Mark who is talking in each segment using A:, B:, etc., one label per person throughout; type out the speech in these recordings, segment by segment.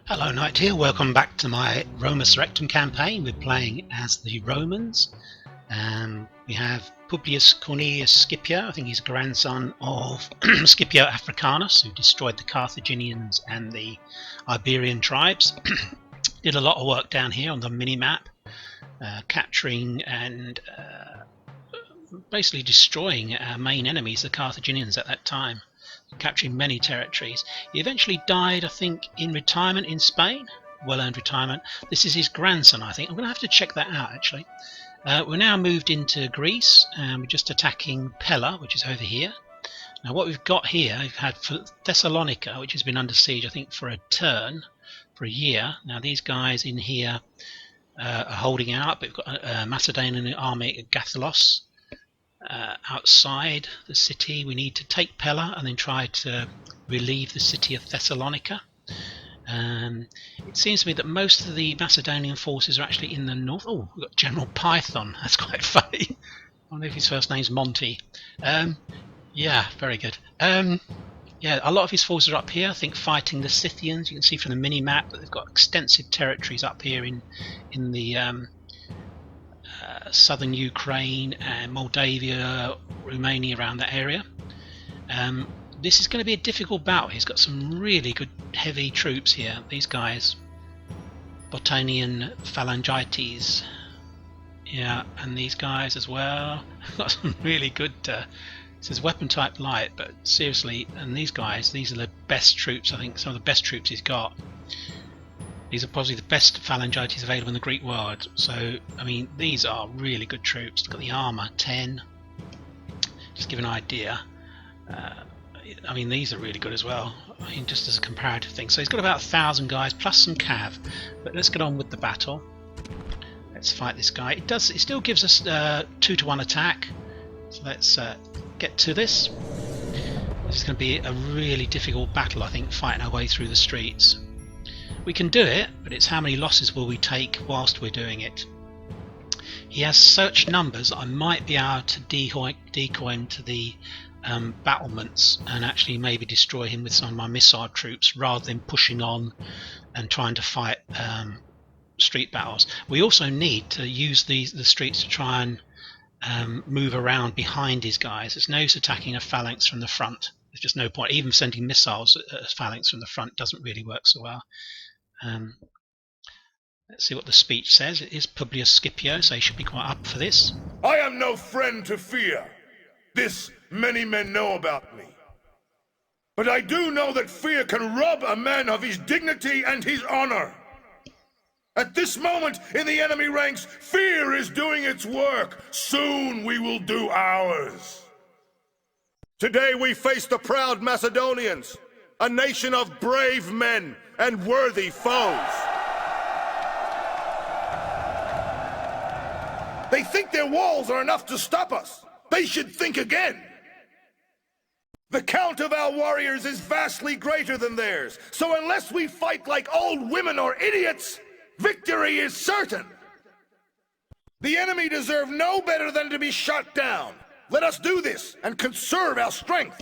A: Hello Knight here, welcome back to my Roma Surrectum campaign. We're playing as the Romans. We have Publius Cornelius Scipio. I think he's a grandson of Scipio Africanus, who destroyed the Carthaginians and the Iberian tribes. Did a lot of work down here on the mini-map, capturing and basically destroying our main enemies, the Carthaginians at that time. Capturing many territories. He eventually died, I think, in retirement in Spain. Well-earned retirement. This is his grandson, I think. I'm going to have to check that out, actually. We're now moved into Greece, and we're just attacking Pella, which is over here. Now, what we've got here, we've had Thessalonica, which has been under siege, I think, for a year. Now, these guys in here are holding out, but we've got a Macedonian army at Gathalos. Outside the city. We need to take Pella and then try to relieve the city of Thessalonica. It seems to me that most of the Macedonian forces are actually in the north. Oh, we've got General Python. That's quite funny. I wonder if his first name's Monty. Yeah, very good. Yeah, a lot of his forces are up here, I think, fighting the Scythians. You can see from the mini-map that they've got extensive territories up here in the southern Ukraine and Moldavia, Romania, around that area. This is going to be a difficult battle. He's got some really good heavy troops here. These guys, Botanian Phalangites, yeah, and these guys as well. Got some really good. This is weapon type light, but seriously, and these guys, these are the best troops. I think some of the best troops he's got. These are probably the best Phalangites available in the Greek world. So, I mean, these are really good troops. Look at the armour, 10. Just give an idea. I mean, these are really good as well. I mean, just as a comparative thing. So he's got about 1,000 guys plus some cav. But let's get on with the battle. Let's fight this guy. It still gives us 2-to-1 attack. So let's get to this. This is going to be a really difficult battle, I think, fighting our way through the streets. We can do it, but it's how many losses will we take whilst we're doing it. He has such numbers, I might be able to decoy him to the battlements and actually maybe destroy him with some of my missile troops rather than pushing on and trying to fight street battles. We also need to use the streets to try and move around behind his guys. There's no use attacking a phalanx from the front. There's just no point. Even sending missiles at a phalanx from the front doesn't really work so well. Let's see what the speech says. It is Publius Scipio, so he should be quite up for this.
B: I am no friend to fear. This many men know about me. But I do know that fear can rob a man of his dignity and his honor. At this moment in the enemy ranks, fear is doing its work. Soon we will do ours. Today we face the proud Macedonians, a nation of brave men and worthy foes. They think their walls are enough to stop us. They should think again. The count of our warriors is vastly greater than theirs, so unless we fight like old women or idiots, victory is certain. The enemy deserve no better than to be shot down. Let us do this and conserve our strength.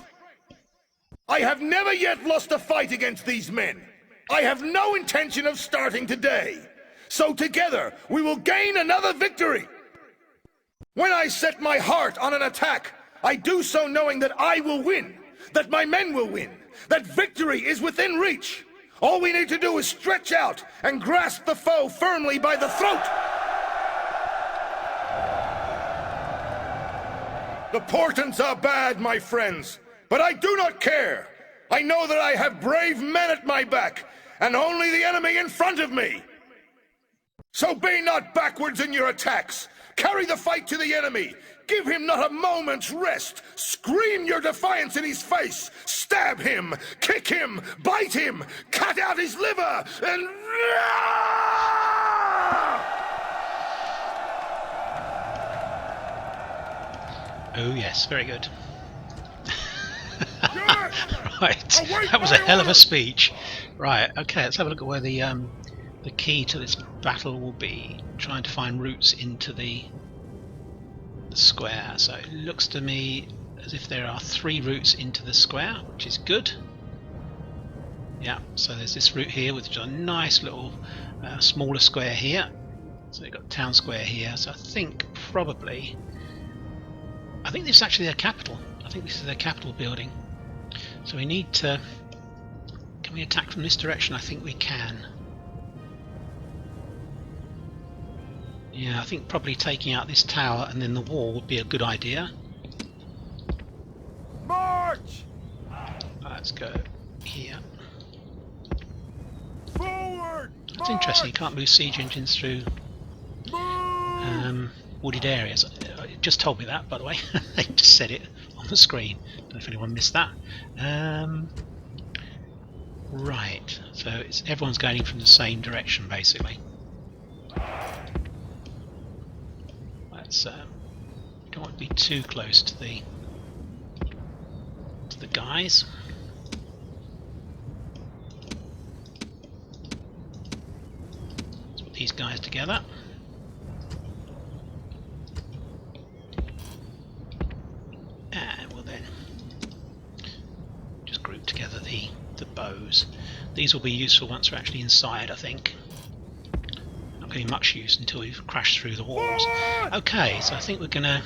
B: I have never yet lost a fight against these men. I have no intention of starting today. So together, we will gain another victory. When I set my heart on an attack, I do so knowing that I will win, that my men will win, that victory is within reach. All we need to do is stretch out and grasp the foe firmly by the throat. The portents are bad, my friends, but I do not care. I know that I have brave men at my back, and only the enemy in front of me. So be not backwards in your attacks. Carry the fight to the enemy. Give him not a moment's rest. Scream your defiance in his face. Stab him, kick him, bite him, cut out his liver, and...
A: Oh yes, very good. Right, that was a hell of a speech. Right, okay, let's have a look at where the key to this battle will be. Trying to find routes into the square. So it looks to me as if there are 3 routes into the square, which is good. Yeah, so there's this route here with a nice little smaller square here. So we've got town square here. So I think this is actually their capital. I think this is their capital building. So we need to... Can we attack from this direction? I think we can. Yeah, I think probably taking out this tower and then the wall would be a good idea.
B: March!
A: Let's go here.
B: Forward!
A: That's interesting. You can't move siege engines through wooded areas. It just told me that, by the way. They just said it on the screen. Don't know if anyone missed that. Right, so everyone's going from the same direction basically. Let's don't want to be too close to the guys. Let's put these guys together. And we'll then just group together the bows. These will be useful once we're actually inside, I think. Not going to be much use until we've crashed through the walls. Okay, so I think we're going to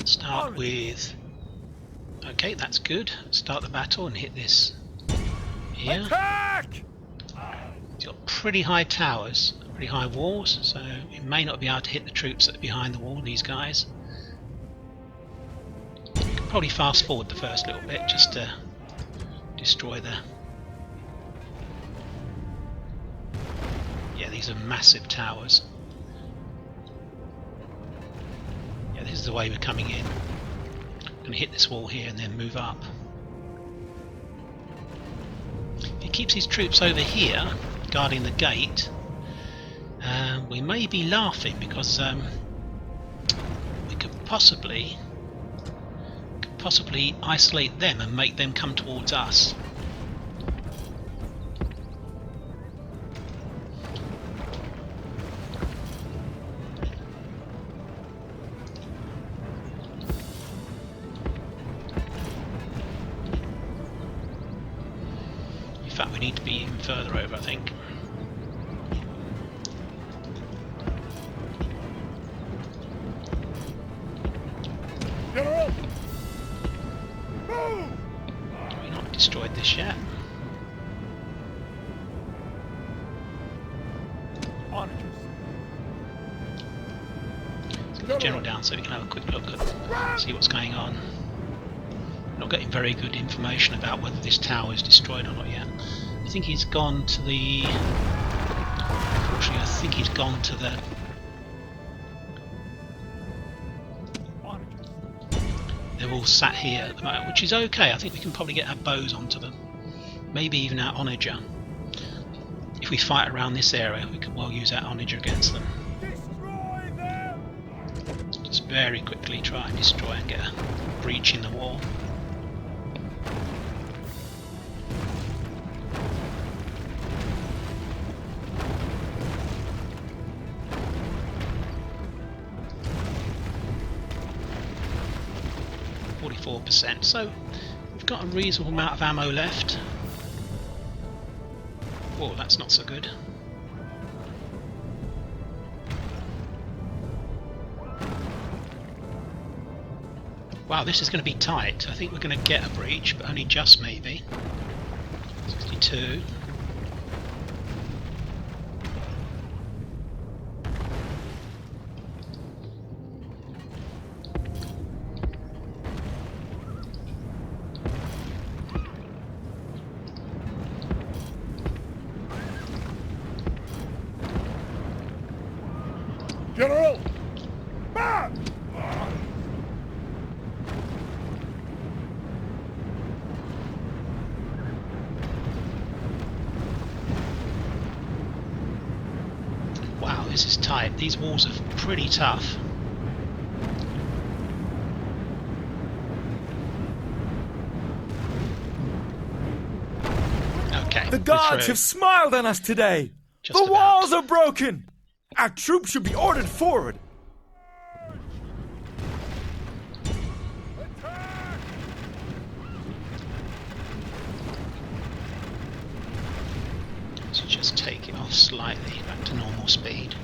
A: start with... Okay, that's good. Start the battle and hit this here.
B: Attack!
A: It's got pretty high towers, pretty high walls, so it may not be able to hit the troops that are behind the wall, these guys. We can probably fast forward the first little bit just to destroy the... Yeah, these are massive towers. Yeah, this is the way we're coming in. Going to hit this wall here and then move up. If he keeps his troops over here guarding the gate, we may be laughing because we could possibly isolate them and make them come towards us. In fact, we need to be even further over, I think.
B: General! Move!
A: We've not destroyed this yet.
B: Onagers.
A: Let's get the general down so we can have a quick look at see what's going on. Not getting very good information about whether this tower is destroyed or not yet. I think he's gone to the... Unfortunately, I think he's gone to the... They're all sat here at the moment, which is okay. I think we can probably get our bows onto them. Maybe even our onager. If we fight around this area, we could well use our onager against them.
B: Destroy them!
A: Just very quickly try and destroy and get a breach in the wall. So we've got a reasonable amount of ammo left. Oh, that's not so good. Wow, this is going to be tight. I think we're going to get a breach, but only just maybe. 62.
B: General! March!
A: Wow, this is tight. These walls are pretty tough. Okay.
C: The gods have smiled on us today.
A: Just
C: The
A: about.
C: walls are broken. Our troops should be ordered forward.
A: just take it off slightly back to normal speed.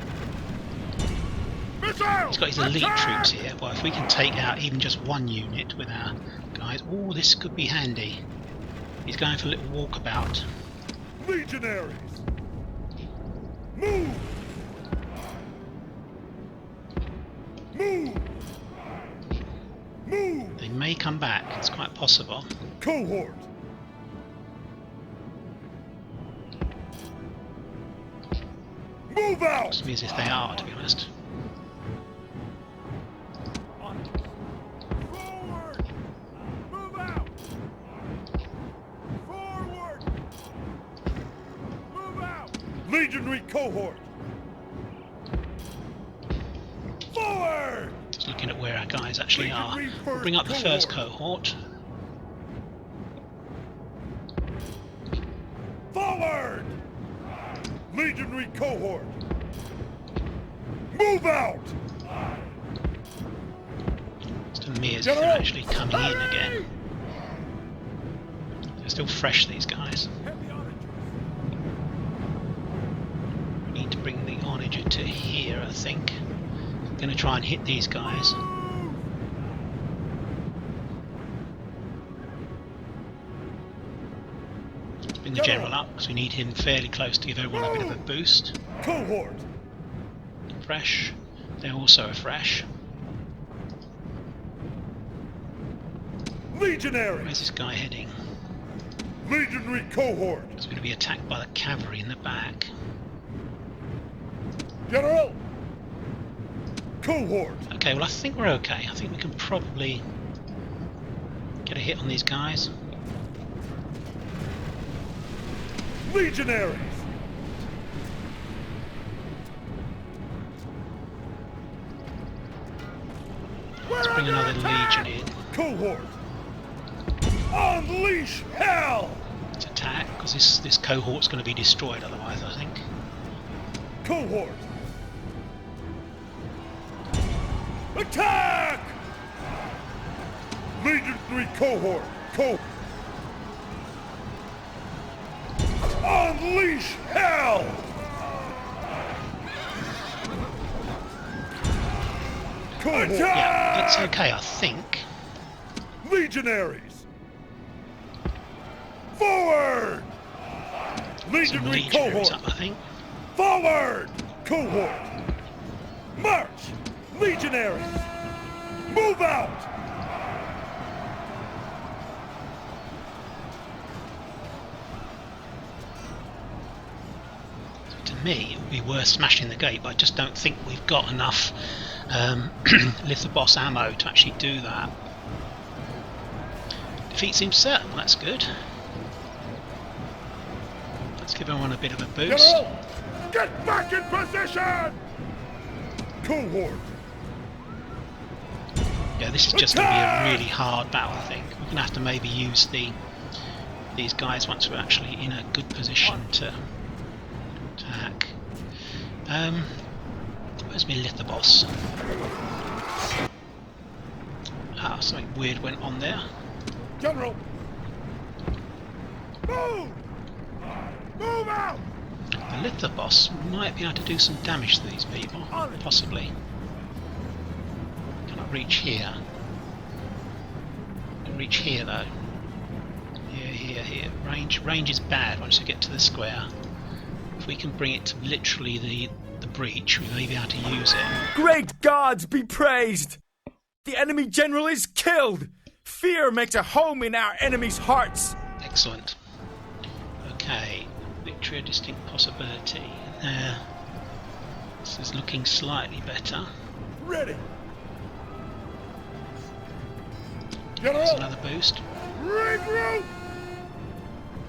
A: He's got his elite troops here, but if we can take out even just one unit with our guys, oh, this could be handy. He's going for a little walkabout.
B: Legionaries! Move! Move! Move!
A: They may come back, it's quite possible.
B: Cohort! Move out!
A: Looks to me as if they are, to be honest.
B: Forward! Move out! Forward! Move out! Legionary cohort! Forward!
A: Just looking at where our guys actually are. We'll bring up the first cohort.
B: Forward! Legionary cohort! Move out!
A: It's to me as if they're actually coming in again. They're still fresh, these guys. We need to bring the onager to here, I think. I'm going to try and hit these guys. Bring the general up because we need him fairly close to give everyone a bit of a boost.
B: Cohort!
A: Fresh. They're also fresh.
B: Legionary!
A: Where's this guy heading?
B: Legionary cohort!
A: He's going to be attacked by the cavalry in the back.
B: General! Cohort!
A: Okay, well I think we're okay. I think we can probably get a hit on these guys.
B: Legionaries!
A: Let's bring another legion in.
B: Cohort! Unleash hell!
A: Let's attack, because this cohort's going to be destroyed otherwise, I think.
B: Cohort! Attack! Legionary cohort! Unleash hell! Cohort!
A: Yeah, that's okay, I think.
B: Legionaries! Forward!
A: Some
B: Legionary
A: legionaries
B: cohort!
A: up, I think.
B: Forward! Cohort! March! Legionaries! Move out!
A: To me, it would be worth smashing the gate, but I just don't think we've got enough Lithoboss ammo to actually do that. Defeat seems certain, that's good. Let's give everyone a bit of a boost.
B: General! Get back in position! Cohort!
A: Yeah, this is just going to be a really hard battle, I think. We're going to have to maybe use these guys once we're actually in a good position to attack. Where's my Lithoboss? Ah, something weird went on there.
B: General! Move! Move out!
A: The Lithoboss might be able to do some damage to these people, possibly. Can I reach here? Can reach here though. Here. Range is bad once you get to the square. If we can bring it to literally the breach, we may be able to use it.
C: Great gods be praised! The enemy general is killed! Fear makes a home in our enemies' hearts!
A: Excellent. Okay, victory a distinct possibility. There. This is looking slightly better.
B: Ready!
A: There's another boost.
B: Regroup!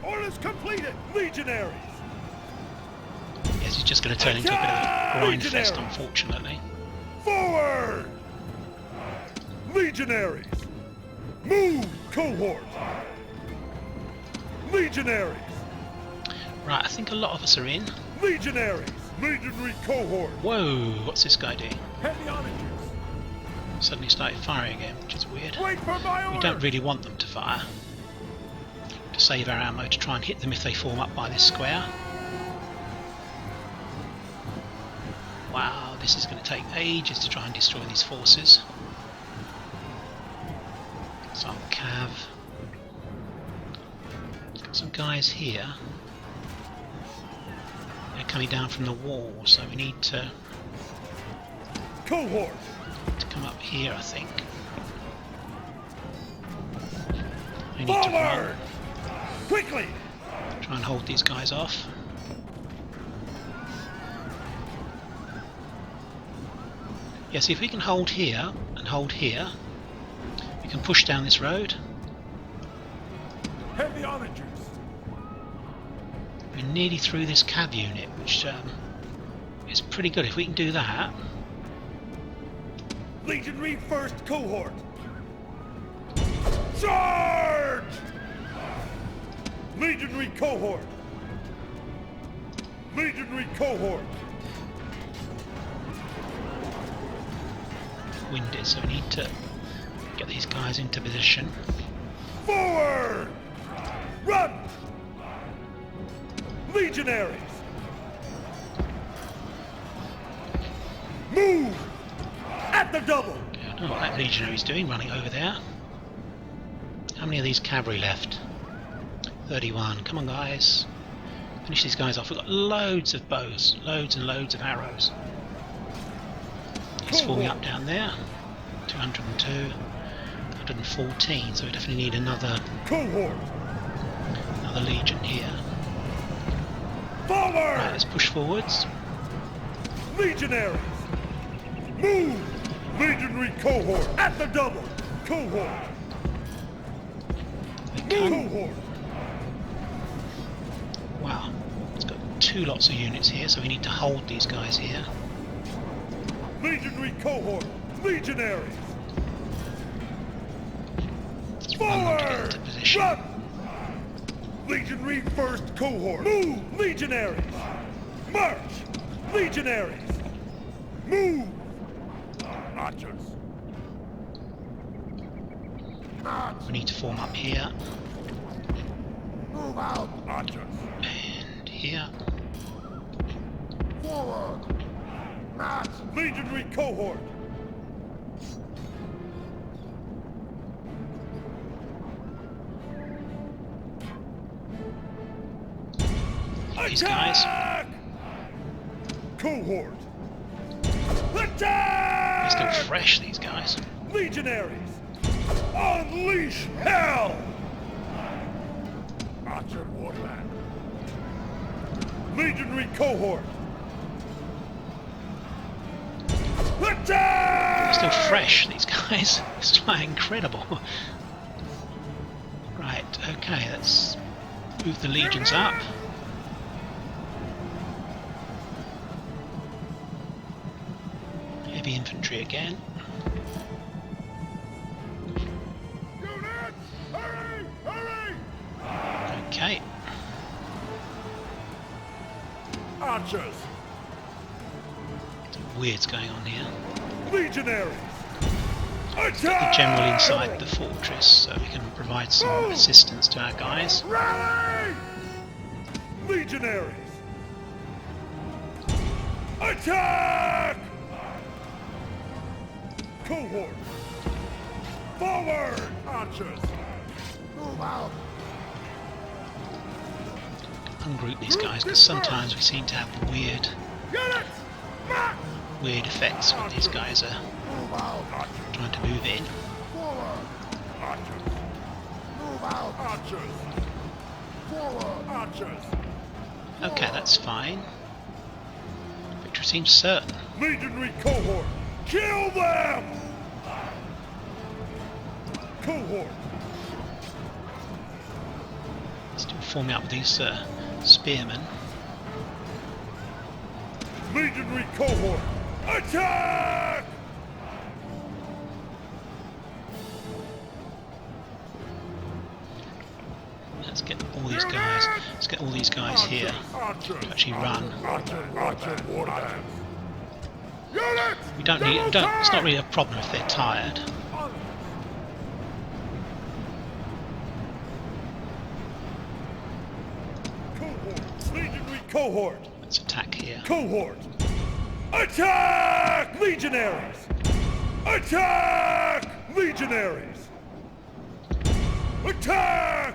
B: Orders completed! Legionaries!
A: Yes, it's just going to turn into a bit of a grind fest, unfortunately.
B: Forward! Legionaries! Move, cohort! Legionaries!
A: Right, I think a lot of us are in.
B: Legionaries! Legionary cohort!
A: Whoa, what's this guy doing?
B: Heavy onagers!
A: Suddenly started firing again, which is weird.
B: Wait for my
A: We
B: order!
A: don't really want them to fire. To save our ammo to try and hit them if they form up by this square. This is going to take ages to try and destroy these forces. Some cav. Got some guys here. They're coming down from the wall, so we need to
B: Cohort!
A: come up here, I think. We need to run.
B: Quickly!
A: Try and hold these guys off. Yeah, see if we can hold here and hold here, we can push down this road.
B: Heavy onagers!
A: We're nearly through this cav unit, which is pretty good. If we can do that.
B: Legionary first cohort! Charge! Legionary cohort! Legionary cohort!
A: Winded, so we need to get these guys into position.
B: Forward! Run! Legionaries! Move! At the double!
A: I don't know what that legionary's doing, running over there. How many of these cavalry left? 31. Come on, guys. Finish these guys off. We've got loads of bows, loads and loads of arrows. He's forming up down there. 202, 114. So we definitely need another legion here.
B: Forward!
A: Right, let's push forwards.
B: Legionaries! Move! Legionary cohort! At the double! Cohort! Cohort!
A: Wow, it's got two lots of units here, so we need to hold these guys here.
B: Legionary cohort! Legionaries!
A: Let's run them to get into position.
B: Run! Legionary first cohort! Move! Legionaries! March! Legionaries! Move! Archers!
A: We need to form up here.
B: Move out! Archers!
A: And here.
B: Forward! March! Legionary cohort!
A: These guys.
B: Attack! Cohort! Attack!
A: They're still fresh, these guys.
B: Legionaries! Unleash hell! Archer Warland. Legionary cohort! Attack!
A: They're still fresh, these guys. It's like incredible. Right, okay, let's move the legions up. Heavy infantry again.
B: Units! Hurry! Hurry!
A: Okay.
B: Archers!
A: Something weird's going on here.
B: Legionaries!
A: The
B: Attack!
A: general inside the fortress, so we can provide some assistance to our guys.
B: Rally! Legionaries! Attack! Cohort! Forward! Archers! Move out!
A: Ungroup these guys, because sometimes we seem to have weird
B: Units! March!
A: effects when these guys are
B: Move out! Archers!
A: trying to move in.
B: Forward! Archers! Move out! Archers! Forward! Archers!
A: Okay, that's fine. Victory seems certain.
B: Legionary cohort! Kill them! Cohort!
A: Still forming up with these spearmen.
B: Legionary cohort! Attack!
A: Let's get all these guys. Let's get all these guys here
B: Archer!
A: to actually run.
B: Archer! Warland! Units!
A: We don't need. It's not really a problem if they're tired.
B: Cohort! Legionary cohort!
A: Let's attack here.
B: Cohort! Attack! Legionaries! Attack! Legionaries! Attack!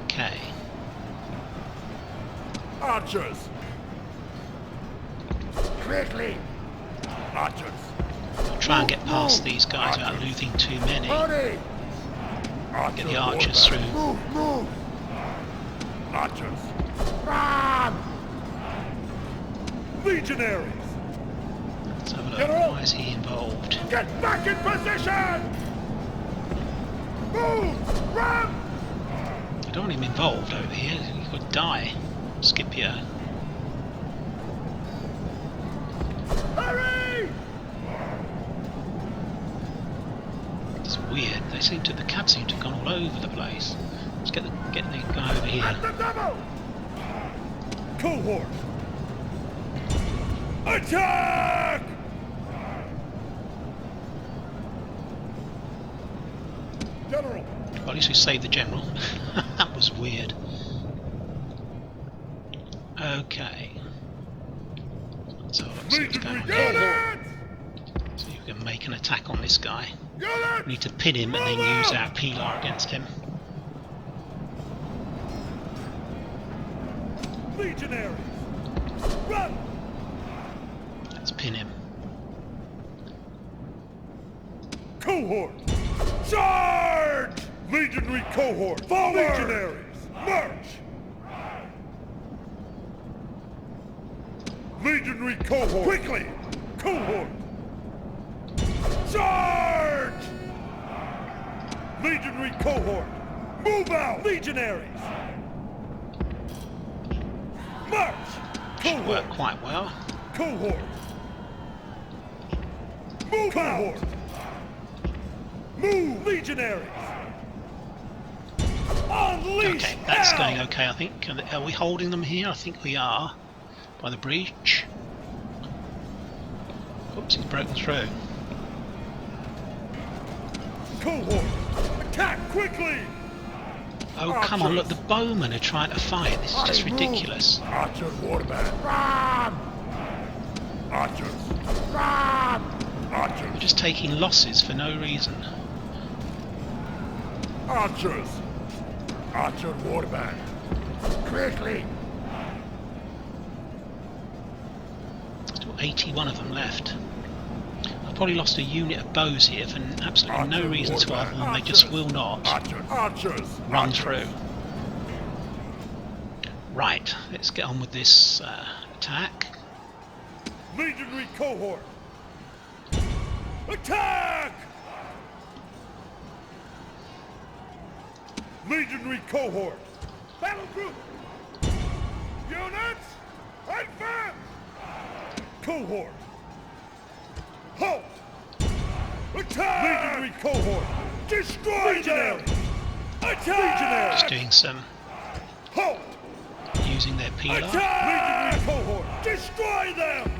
A: Okay.
B: Archers! Quickly! Archers!
A: I'll try and get past these guys without losing too many. Get the archers through.
B: Move! Archers! Run! Legionaries!
A: Let's have a look. Why is he involved?
B: Get back in position! Move! Run!
A: I don't want him involved over here. He could die. Scipio.
B: Hurry!
A: It's weird. The cats seem to have gone all over the place. Let's get the guy over here.
B: At the double! Cohort! Attack! General!
A: Well, at least we saved the general. That was weird. Okay. So let's see what's going on here. So you can make an attack on this guy. We need to pin him and then use our Pella against him.
B: Legionaries! Run!
A: Let's pin him.
B: Cohort! Charge! Legionary cohort! Forward! Legionaries! March! Legionary cohort! Quickly! Cohort! Charge! Legionary cohort! Move out! Legionaries! March!
A: Should work quite well.
B: Cohort! Move out! Move! Legionaries! Unleash!
A: Okay, that's
B: hell!
A: going okay, I think. Are we holding them here? I think we are. By the breach. Oops, he's broken through.
B: Cohort! Attack quickly!
A: Oh, come on, look, the bowmen are trying to fight. This is just ridiculous.
B: Archers, waterman! Run! Archers! Run! Archers!
A: We're just taking losses for no reason.
B: Archers! Archer, waterman! Quickly!
A: Still 81 of them left. I've probably lost a unit of bows here for absolutely no reason to other than they just will not run through. Right, let's get on with this attack.
B: Legionary cohort! Attack! Legionary cohort! Battle group! Units! Advance! Cohort! Halt! Attack! Legionary cohort! Destroy them! Attack!
A: Just doing some
B: Halt!
A: using their Pella.
B: Attack! Legionary cohort! Destroy them!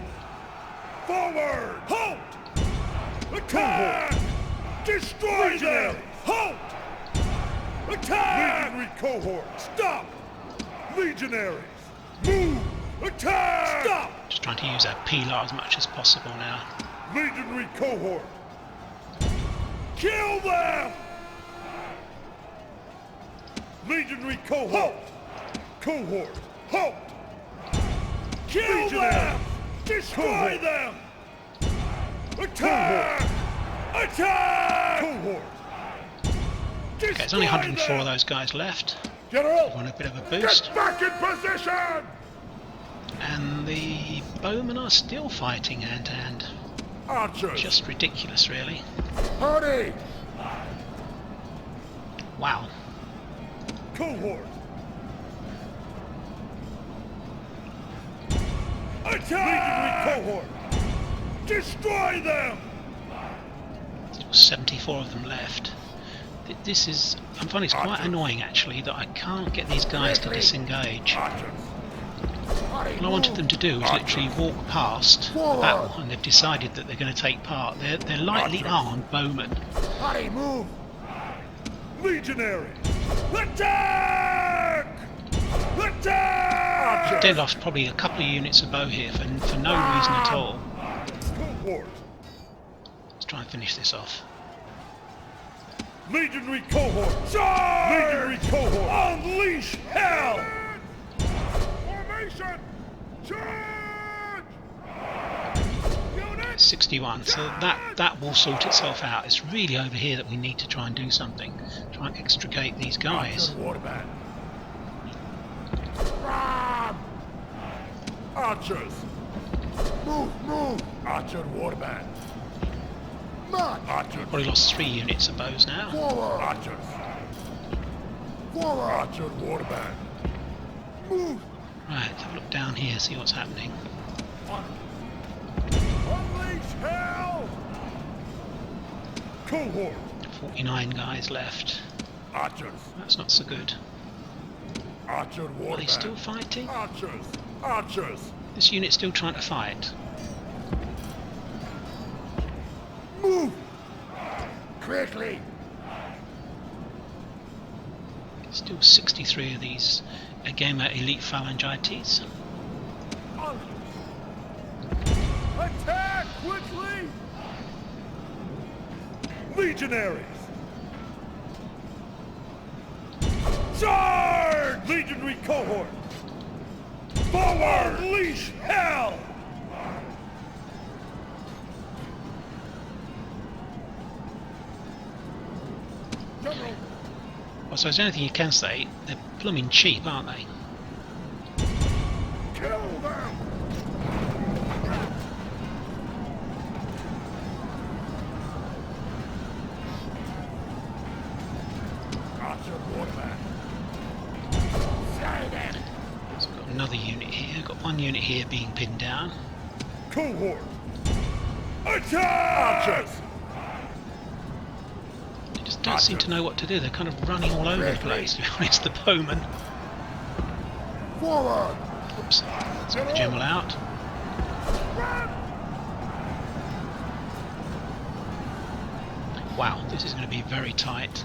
B: Forward! Halt! Attack! Destroy them! Halt! Attack! Legionary cohort! Stop! Legionaries! Move! Attack! Stop!
A: Just trying to use our Pella as much as possible now.
B: Legionary cohort! Kill them! Legionary cohort! Halt! Cohort! Halt! Kill them! Destroy them! Attack! Cohort. Attack! Cohort!
A: Okay, there's only 104 of those guys left.
B: General!
A: Want a bit of a boost.
B: Get back in position!
A: And the bowmen are still fighting hand to hand.
B: Archers!
A: Just ridiculous, really.
B: Hurry!
A: Wow.
B: Cohort! Attack! Legionary cohort! Destroy them!
A: Still 74 of them left. This is, I'm finding it's quite annoying actually that I can't get these guys to disengage. What I wanted them to do was literally walk past the battle, and they've decided that they're going to take part. They're lightly armed bowmen.
B: Hurry, move! Legionary! Attack! Attack!
A: They lost probably a couple of units of bow here for no reason at all. Let's try and finish this off.
B: Legionary cohort! Charge! Legionary cohort! Unleash hell! Formation! Charge!
A: 61, so that will sort itself out. It's really over here that we need to try and do something. Try and extricate these guys.
B: Archers! Move! Archer warband! March! Archer!
A: Probably lost 3 units of bows now.
B: Forward! Archers! Forward! Archer warband! Move!
A: Right, let's have a look down here, see what's happening.
B: Unleash hell! Cohort!
A: 49 guys left.
B: Archers!
A: That's not so good.
B: Archer warband!
A: Are they still fighting?
B: Archers! Archers!
A: This unit's still trying to fight.
B: Move! Quickly!
A: Still 63 of these Agama elite phalangites.
B: Attack quickly! Legionaries! Charge! Legionary cohort! Forward! Unleash hell! General!
A: Well, so there's anything you can say, they're blooming cheap, aren't they?
B: Kill them! Archer warfare! Slay them!
A: So we've got another unit here, got one unit here being pinned down.
B: Cohort! Attack! Archers!
A: They just don't seem to know what to do, they're kind of running all over the place, to be honest, the bowmen.
B: Forward!
A: Oops, let's get the general out. Wow, this is going to be very tight.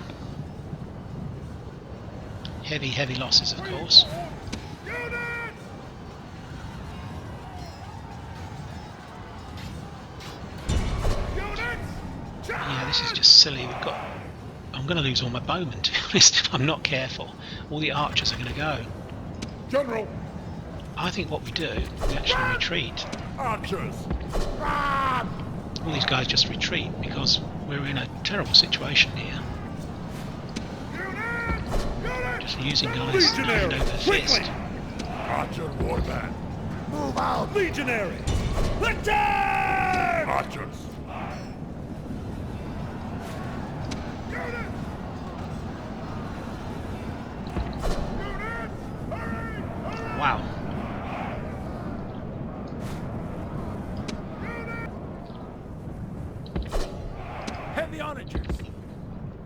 A: Heavy losses, of course. Yeah, this is just silly. I'm going to lose all my bowmen, to be honest, if I'm not careful. All the archers are going to go.
B: General!
A: I think what we do, we actually retreat.
B: Archers!
A: All these guys just retreat because we're in a terrible situation here. Just using guys hand over fist.
B: Archer warband! Move out! Legionary! Attack! Archers!
A: Wow.
B: Heavy onagers!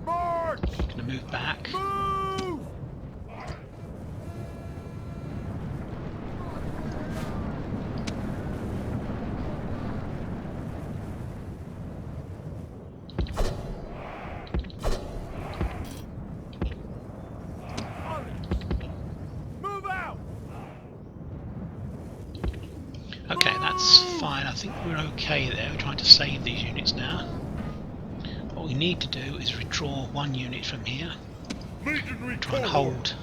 B: March!
A: Gonna move back.
B: Move! Move out!
A: Okay, that's fine. I think we're okay there. We're trying to save these units now. What we need to do is withdraw one unit from here.
B: Legionary
A: Try and hold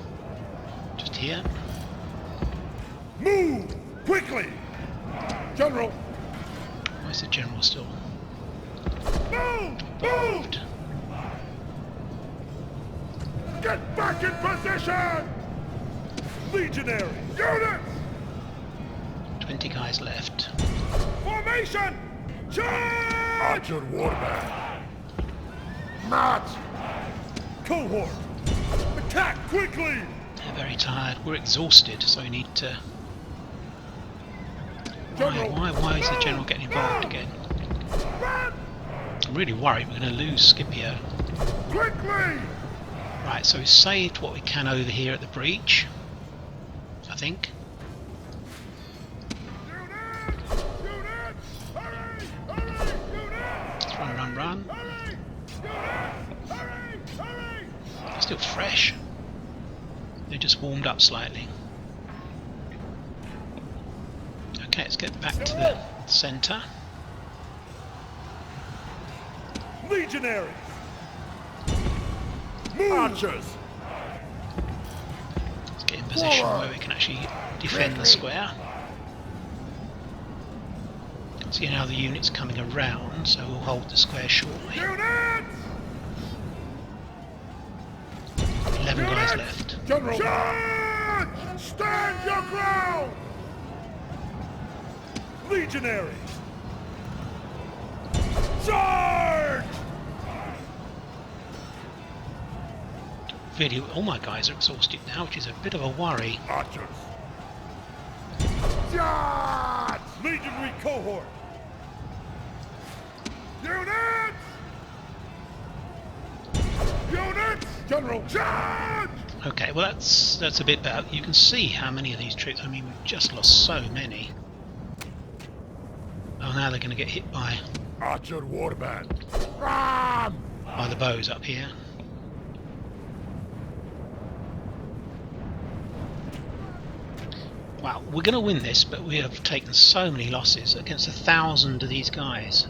A: just here.
B: Move! Quickly! General!
A: Where's the general still?
B: Move!
A: Moved.
B: Get back in position! Legionary! Units!
A: 20 guys left.
B: Formation! Charge! Archer warband! March! Cohort! Attack quickly!
A: They're very tired. We're exhausted, so we need to... Why is the general getting involved again? I'm really worried we're going to lose Scipio.
B: Quickly!
A: Right, so we've saved what we can over here at the breach, I think. Let's run. They're still fresh. They just warmed up slightly. Okay, let's get back to the centre.
B: Legionaries! Archers!
A: Let's get in position where we can actually defend the square. See now the unit's coming around, so we'll hold the square shortly. 11 guys left.
B: General! Charge! Stand your ground! Legionaries! Charge!
A: Really, all my guys are exhausted now, which is a bit of a worry.
B: Archers! Charge! Legionary cohort! Units! Units! General! Charge!
A: Okay, well that's a bit better. You can see how many of these troops. I mean, we've just lost so many. Oh, now they're going to get hit by
B: Archer warband.
A: by the bows up here. Wow, we're going to win this, but we have taken so many losses against 1,000 of these guys.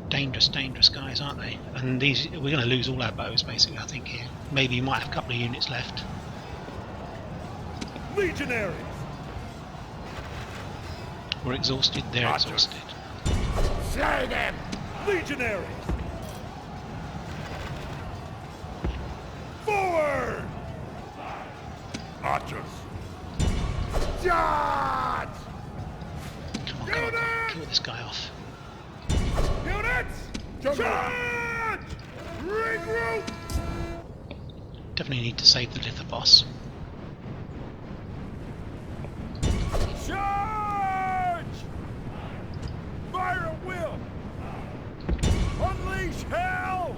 A: Dangerous, dangerous guys, aren't they? And these, we're going to lose all our bows, basically, I think, here. Maybe you might have a couple of units left.
B: Legionaries!
A: We're exhausted, they're exhausted.
B: Slay them! Legionaries! Forward! Archers! Charge!
A: Come on, come on, come on, kill this guy off.
B: Units! Charge! Regroup!
A: Definitely need to save the Lithoboss.
B: Charge! Fire at will! Unleash hell!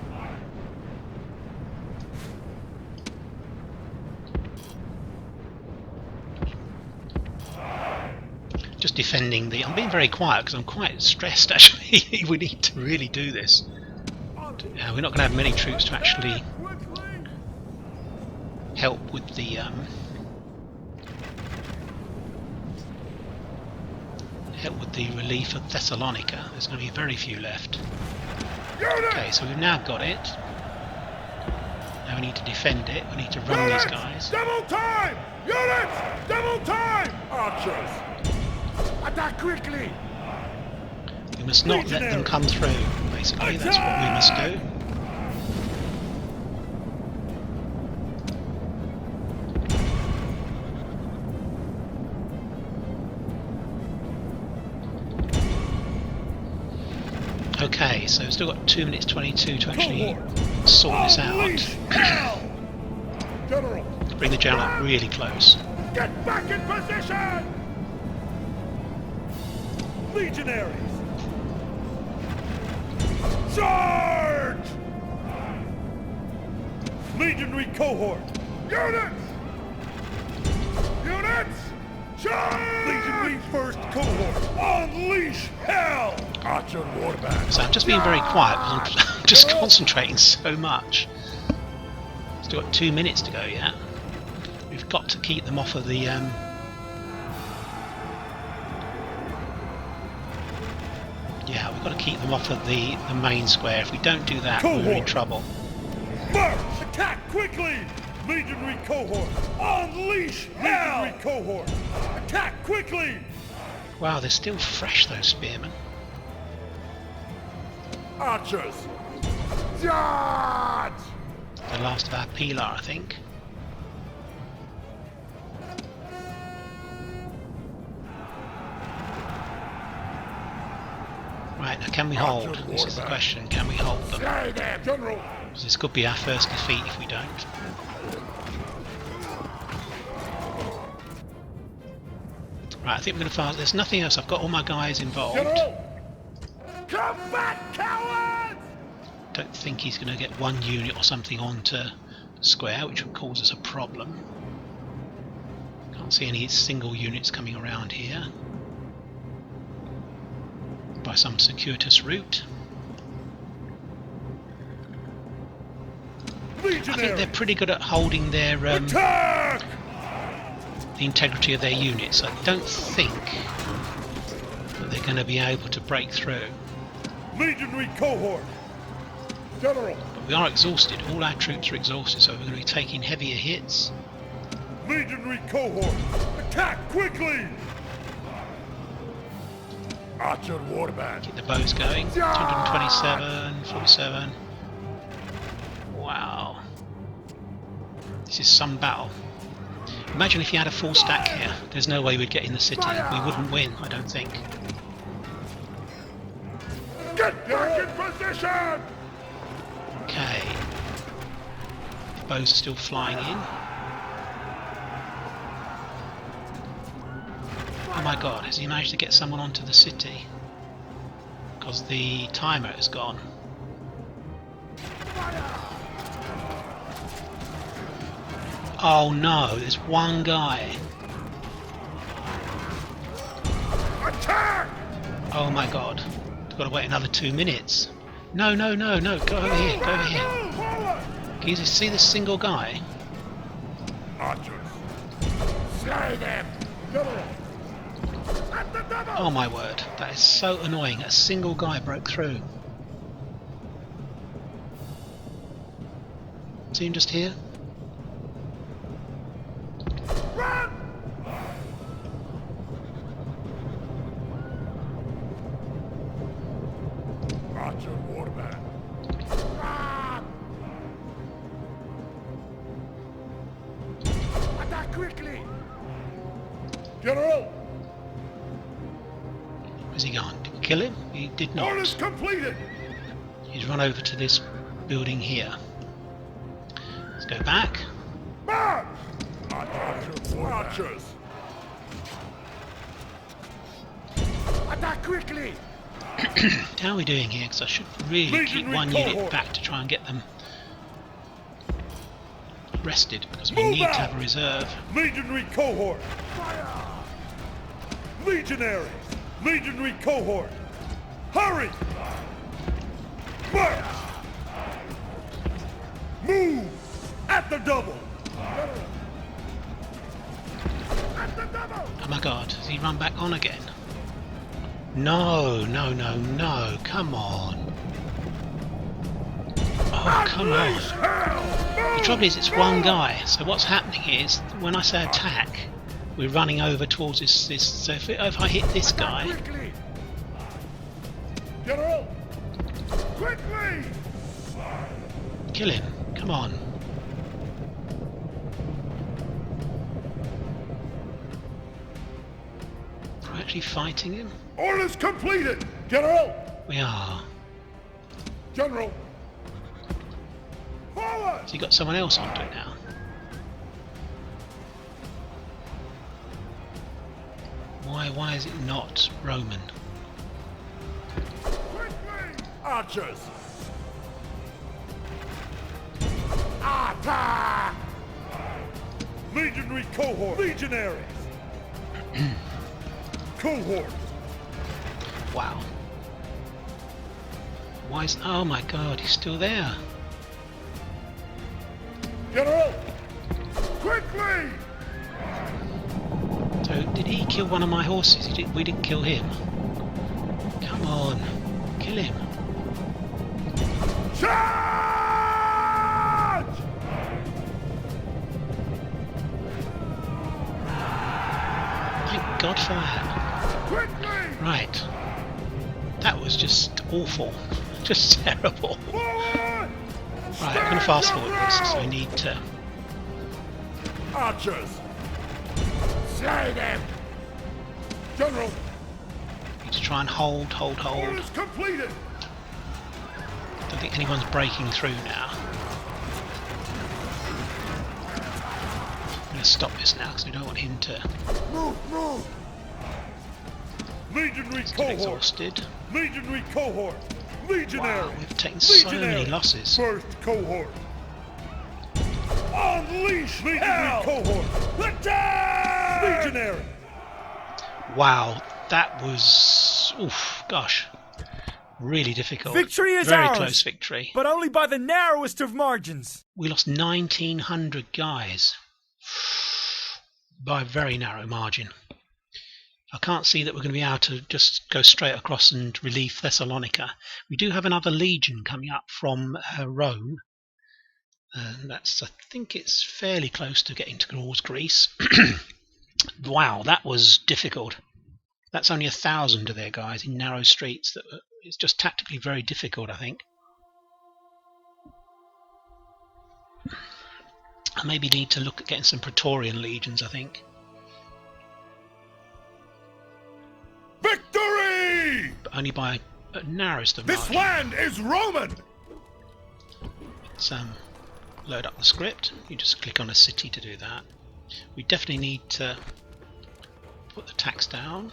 A: Just defending the... I'm being very quiet because I'm quite stressed, actually. We need to really do this. We're not going to have many troops to actually help with the... help with the relief of Thessalonica. There's going to be very few left. Okay, so we've now got it. Now we need to defend it. We need to run these guys.
B: Double time! Units! Double time! Archers! Attack quickly!
A: We must not let them come through, basically. That's what we must do. Okay, so we've still got 2 minutes 22 to actually sort this out.
B: General!
A: Bring the general up really close.
B: Get back in position! Legionaries! Charge! Legionary cohort! Units! Units! Charge! Legionary first cohort! Unleash hell! Archer warband.
A: So I'm just being very quiet because I'm just concentrating so much. Still got 2 minutes to go yet. We've got to keep them off of the yeah, we've got to keep them off of the main square. If we don't do that, we're in trouble.
B: March! Attack quickly! Legionary cohort! Unleash hell! Legionary cohort! Attack quickly!
A: Wow, they're still fresh, those spearmen.
B: Archers! Charge!
A: The last of our Pella, I think. Right, now can we hold? This is the question, can we hold them?
B: Slay them, General!
A: This could be our first defeat if we don't. Right, I think we're going to fast. There's nothing else. I've got all my guys involved.
B: General! Come back, cowards!
A: Don't think he's going to get one unit or something onto the square, which would cause us a problem. Can't see any single units coming around here by some circuitous route. I think they're pretty good at holding their
B: Attack!
A: the integrity of their units. I don't think that they're going to be able to break through.
B: Legionary cohort! General!
A: But we are exhausted. All our troops are exhausted, so we're going to be taking heavier hits.
B: Legionary cohort! Attack quickly! Archer warband!
A: Keep the bows going. 227, 47. Wow. This is some battle. Imagine if you had a full stack here. There's no way we'd get in the city. We wouldn't win, I don't think.
B: Get back in position!
A: Okay. The bows are still flying in. Oh my god, has he managed to get someone onto the city? Because the timer is gone. Oh no, there's one guy.
B: Attack!
A: Oh my god. We've got to wait another 2 minutes. No, no, no, no. Go over here, go over here. Can you just see this single guy?
B: Archers! Slay them! At the double!
A: Oh my word. That is so annoying. A single guy broke through. See him just here?
B: Run! Archer warband! Run! Attack quickly! General!
A: Where's he gone? Did we kill him? He did not.
B: Orders completed!
A: He's run over to this building here. Let's go back.
B: March! Archers! Attack quickly!
A: How are we doing here? Because I should really keep one unit back to try and get them rested, because we need to have a reserve.
B: Legionary cohort! Fire! Legionaries! Legionary cohort! Hurry! March! Move! At the double! At the double!
A: Oh my god, has he run back on again? No, no, no, no, come on. Oh, come on. The trouble is, it's one guy, so what's happening is, when I say attack, we're running over towards this so if I hit this guy...
B: Quickly! General! Quickly!
A: Kill him, come on. We're actually fighting him?
B: Orders completed! General!
A: We are.
B: General! Forward!
A: Has he got someone else onto it now? Why is it not Roman?
B: Quickly! Archers! Attack! Legionary cohort! Legionaries! Cohort!
A: Wow. Why is... Oh my god, he's still there.
B: General! Quickly!
A: So, did he kill one of my horses? We didn't kill him. Come on, kill him.
B: Charge!
A: Thank God for that.
B: Quickly!
A: Right. That was just awful. Just terrible.
B: Forward!
A: Right, I'm going to fast forward this, so we need to...
B: Archers! Slay them! General!
A: Need to try and hold.
B: Orders completed!
A: Don't think anyone's breaking through now. I'm going to stop this now because we don't want him to
B: Move! Legionary
A: get
B: cohort!
A: exhausted.
B: Legionary cohort! Legionary!
A: Wow, we've taken so many losses.
B: First cohort! Unleash Legionary cohort! Attack! Legionary!
A: Wow, that was... Oof, gosh. Really difficult.
C: Victory is
A: Very
C: ours,
A: close victory.
C: but only by the narrowest of margins.
A: We lost 1,900 guys. by a very narrow margin. I can't see that we're going to be able to just go straight across and relieve Thessalonica. We do have another legion coming up from Rome. That's, I think it's fairly close to getting towards Greece. Wow, that was difficult. That's only 1,000 of their guys in narrow streets. It's just tactically very difficult, I think. I maybe need to look at getting some Praetorian legions, I think.
B: Victory!
A: But only by a narrowest of
B: This
A: margin.
B: land is Roman!
A: Let's load up the script. You just click on a city to do that. We definitely need to put the tax down.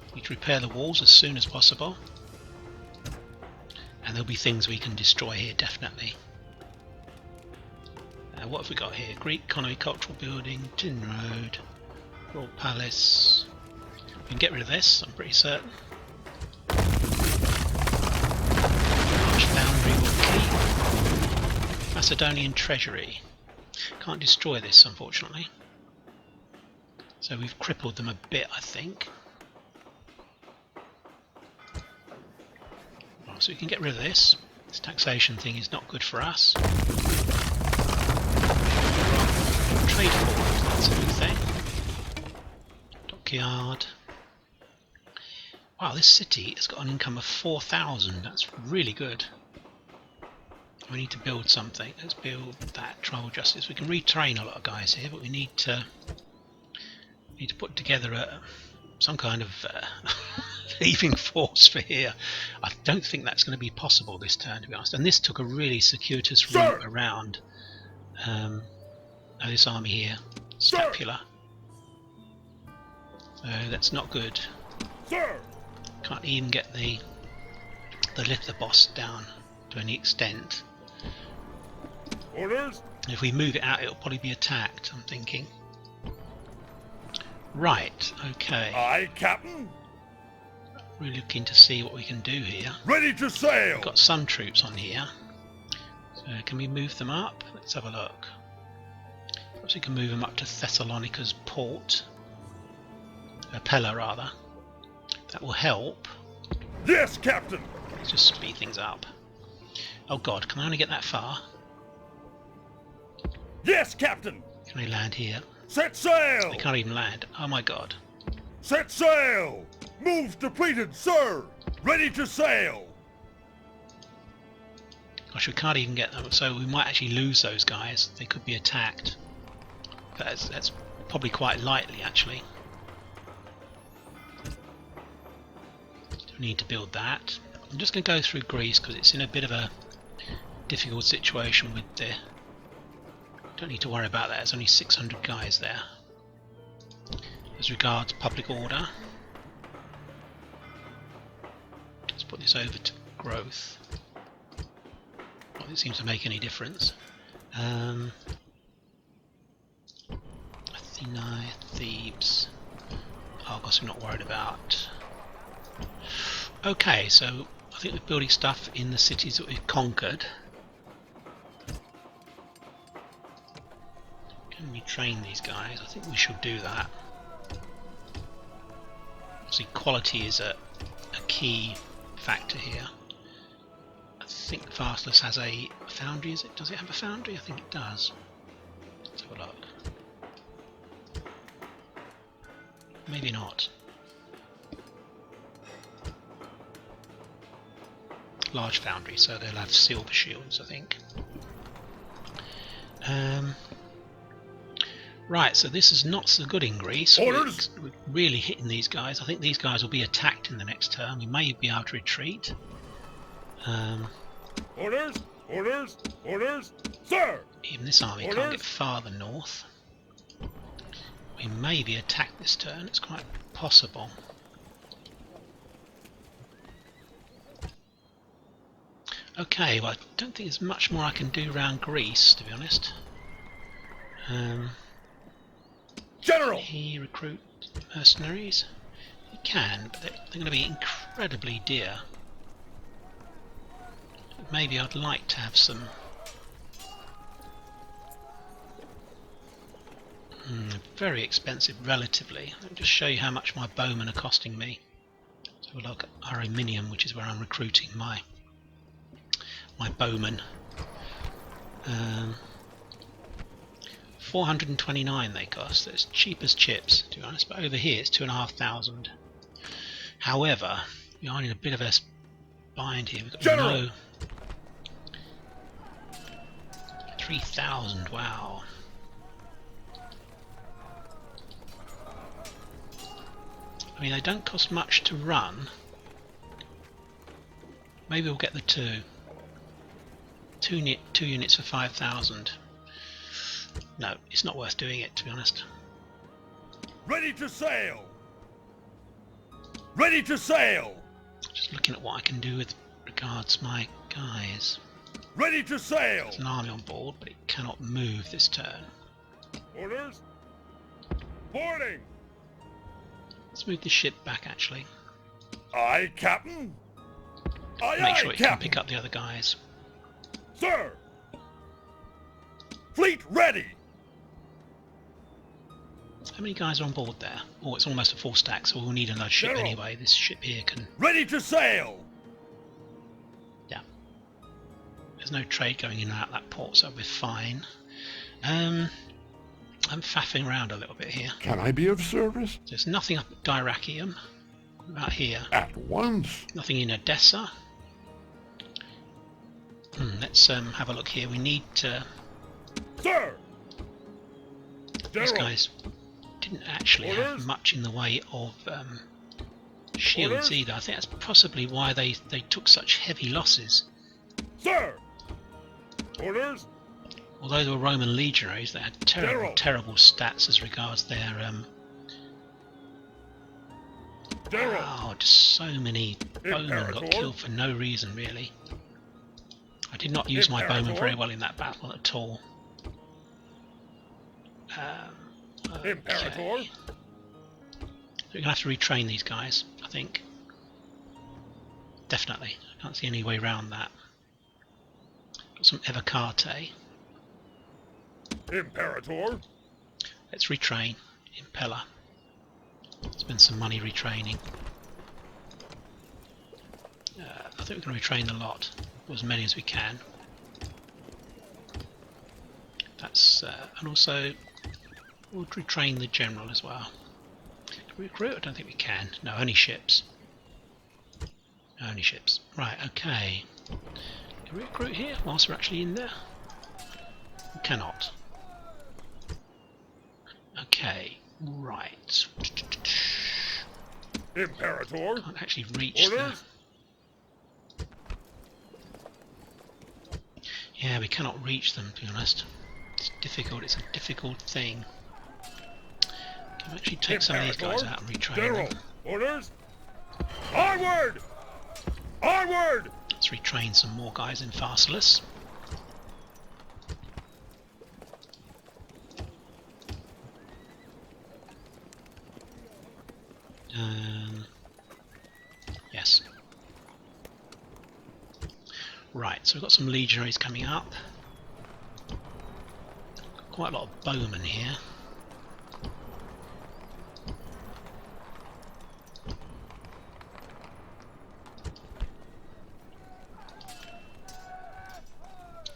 A: We need to repair the walls as soon as possible. And there'll be things we can destroy here, definitely. What have we got here? Greek economy, cultural building, Tin Road, Royal Palace. We can get rid of this, I'm pretty certain. Large foundry will keep. Macedonian treasury. Can't destroy this, unfortunately. So we've crippled them a bit, I think. Right, so we can get rid of this. This taxation thing is not good for us. Trade forward, that's a new thing. Dockyard. Wow, this city has got an income of 4,000. That's really good. We need to build something. Let's build that. Tribal justice. We can retrain a lot of guys here, but we need to put together some kind of leaving force for here. I don't think that's going to be possible this turn, to be honest. And this took a really circuitous route around this army here. Scapula. So that's not good.
B: Sir!
A: Can't even get the lift the boss down to any extent.
B: Orders?
A: If we move it out, it'll probably be attacked, I'm thinking. Right, okay.
B: Aye, Captain.
A: Really looking to see what we can do here.
B: Ready to sail!
A: We've got some troops on here. So can we move them up? Let's have a look. Perhaps we can move them up to Thessalonica's port. Pella, rather. That will help.
B: Yes, Captain!
A: Let's just speed things up. Oh god, can I only get that far?
B: Yes, Captain!
A: Can I land here?
B: Set sail!
A: I can't even land. Oh my god.
B: Set sail! Move depleted, sir! Ready to sail!
A: Gosh, we can't even get them, so we might actually lose those guys. They could be attacked. That's probably quite likely, actually. Don't need to build that. I'm just going to go through Greece because it's in a bit of a difficult situation with the... Don't need to worry about that, there's only 600 guys there. As regards public order, let's put this over to growth. Not that it seems to make any difference. Athena, Thebes, Argos we're not worried about. Okay, so I think we're building stuff in the cities that we've conquered. Can we train these guys? I think we should do that. Obviously quality is a key factor here. I think Farstus has a foundry, is it? Does it have a foundry? I think it does. Let's have a look. Maybe not. Large foundry, so they'll have silver shields, I think. Right, so this is not so good in Greece.
B: Orders!
A: We're really hitting these guys. I think these guys will be attacked in the next turn. We may be able to retreat.
B: Orders! Orders! Orders! Sir!
A: Even this army can't get farther north. We may be attacked this turn. It's quite possible. Okay, well I don't think there's much more I can do around Greece, to be honest.
B: General!
A: Can he recruit mercenaries? He can, but they're going to be incredibly dear. Maybe I'd like to have some very expensive relatively. Let me just show you how much my bowmen are costing me. So we'll look at Armenian, which is where I'm recruiting my bowmen. 429 they cost. It's cheap as chips, to be honest, but over here it's 2,500. However, we are in a bit of a bind here. We've got no 3,000. Wow. I mean, they don't cost much to run. Maybe we'll get the two units for 5,000. No, it's not worth doing it, to be honest.
B: Ready to sail! Ready to sail!
A: Just looking at what I can do with regards my guys.
B: Ready to sail!
A: There's an army on board, but it cannot move this turn.
B: Orders? Boarding!
A: Let's move the ship back, actually.
B: Aye, Captain! Aye,
A: Make
B: aye,
A: sure it
B: Captain!
A: can pick up the other guys.
B: Sir! Fleet ready!
A: How many guys are on board there? Oh, it's almost a full stack, so we'll need another ship
B: General.
A: anyway. This ship here can...
B: Ready to sail!
A: Yeah. There's no trade going in and out that port, so we're fine. I'm faffing around a little bit here.
D: Can I be of service?
A: There's nothing up at Dyrrachium. What about here?
D: At once.
A: Nothing in Odessa. Let's have a look here. We need to...
B: Sir!
A: These
B: General!
A: guys didn't actually have much in the way of shields
B: Orders?
A: either. I think that's possibly why they took such heavy losses.
B: Sir! Orders?
A: Although they were Roman legionaries, they had
B: General.
A: terrible stats as regards their
B: General!
A: oh, just so many bowmen got
B: Imperator.
A: killed for no reason, really. I did not use my bowmen
B: Imperator.
A: very well in that battle at all.
B: Imperator!
A: Okay. We're going to have to retrain these guys, I think. Definitely. I can't see any way around that. Got some Evocate.
B: Imperator!
A: Let's retrain in Pella. Spend some money retraining. I think we're going to retrain a lot, or as many as we can. That's and also we'll retrain the general as well. Can we recruit? I don't think we can. No, only ships. Only ships. Right. Okay. Can we recruit here whilst we're actually in there? We cannot. Okay. Right.
B: Imperator!
A: Can't actually reach there.
B: Orders?
A: Yeah, we cannot reach them, to be honest. It's difficult, it's a difficult thing. Can we actually take some of these guys out and retrain
B: General!
A: them?
B: Orders? Onward! Onward!
A: Let's retrain some more guys in Pharsalus. Yes. Right, so we've got some legionaries coming up. Quite a lot of bowmen here.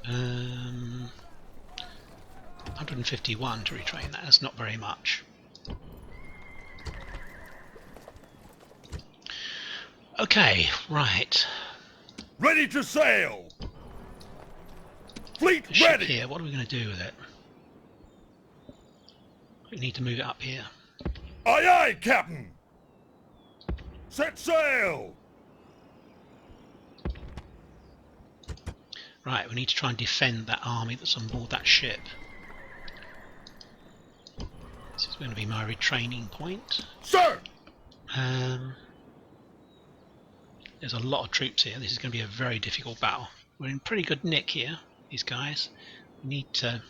A: Um, 151 to retrain that. That's not very much. Okay, right.
B: Ready to sail! Fleet
A: The ship
B: ready!
A: here, what are we going to do with it? We need to move it up here.
B: Aye aye, Captain! Set sail!
A: Right, we need to try and defend that army that's on board that ship. This is going to be my retraining point.
B: Sir!
A: There's a lot of troops here. This is going to be a very difficult battle. We're in pretty good nick here, these guys. We need to